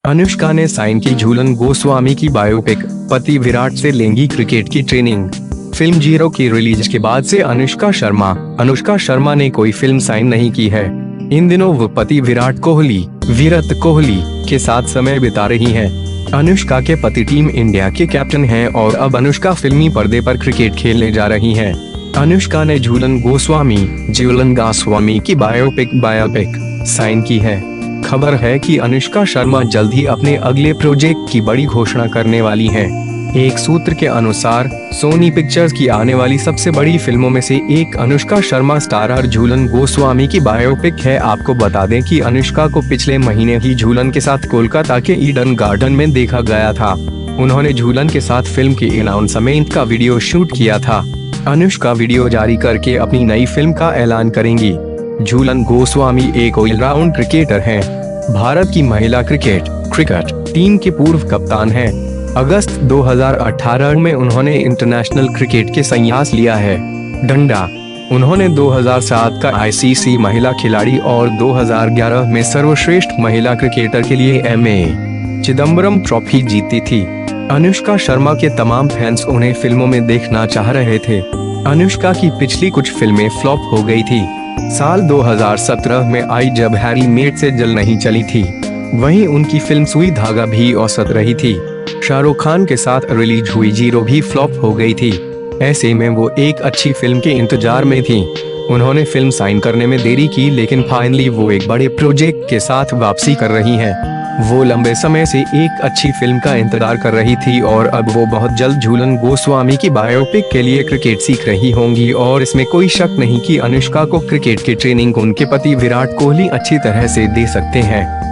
अनुष्का ने साइन की झूलन गोस्वामी की बायोपिक, पति विराट से लेंगी क्रिकेट की ट्रेनिंग। फिल्म जीरो की रिलीज के बाद से अनुष्का शर्मा ने कोई फिल्म साइन नहीं की है। इन दिनों वो पति विराट कोहली के साथ समय बिता रही हैं। अनुष्का के पति टीम इंडिया के कैप्टन हैं और अब अनुष्का फिल्मी पर्दे पर क्रिकेट खेलने जा रही हैं। अनुष्का ने झूलन गोस्वामी की बायोपिक साइन की है। खबर है कि अनुष्का शर्मा जल्द ही अपने अगले प्रोजेक्ट की बड़ी घोषणा करने वाली हैं। एक सूत्र के अनुसार सोनी पिक्चर्स की आने वाली सबसे बड़ी फिल्मों में से एक अनुष्का शर्मा स्टारर झूलन गोस्वामी की बायोपिक है। आपको बता दें कि अनुष्का को पिछले महीने ही झूलन के साथ कोलकाता के ईडन गार्डन में देखा गया था। उन्होंने झूलन के साथ फिल्म के अनाउंसमेंट का वीडियो शूट किया था। अनुष्का वीडियो जारी करके अपनी नई फिल्म का ऐलान करेंगी। झूलन गोस्वामी एक ऑलराउंड क्रिकेटर हैं। भारत की महिला क्रिकेट टीम के पूर्व कप्तान हैं। अगस्त 2018 में उन्होंने इंटरनेशनल क्रिकेट के संन्यास लिया है। उन्होंने 2007 का आईसीसी महिला खिलाड़ी और 2011 में सर्वश्रेष्ठ महिला क्रिकेटर के लिए एमए चिदम्बरम ट्रॉफी जीती थी। अनुष्का शर्मा के तमाम फैंस उन्हें फिल्मों में देखना चाह रहे थे। अनुष्का की पिछली कुछ फिल्में फ्लॉप हो गई थी। साल 2017 में आई जब हैरी मेट से जल नहीं चली थी। वहीं उनकी फिल्म सुई धागा भी औसत रही थी। शाहरुख खान के साथ रिलीज हुई जीरो भी फ्लॉप हो गई थी। ऐसे में वो एक अच्छी फिल्म के इंतजार में थी। उन्होंने फिल्म साइन करने में देरी की, लेकिन फाइनली वो एक बड़े प्रोजेक्ट के साथ वापसी कर रही हैं। वो लंबे समय से एक अच्छी फिल्म का इंतजार कर रही थी और अब वो बहुत जल्द झूलन गोस्वामी की बायोपिक के लिए क्रिकेट सीख रही होंगी। और इसमें कोई शक नहीं कि अनुष्का को क्रिकेट की ट्रेनिंग उनके पति विराट कोहली अच्छी तरह से दे सकते हैं।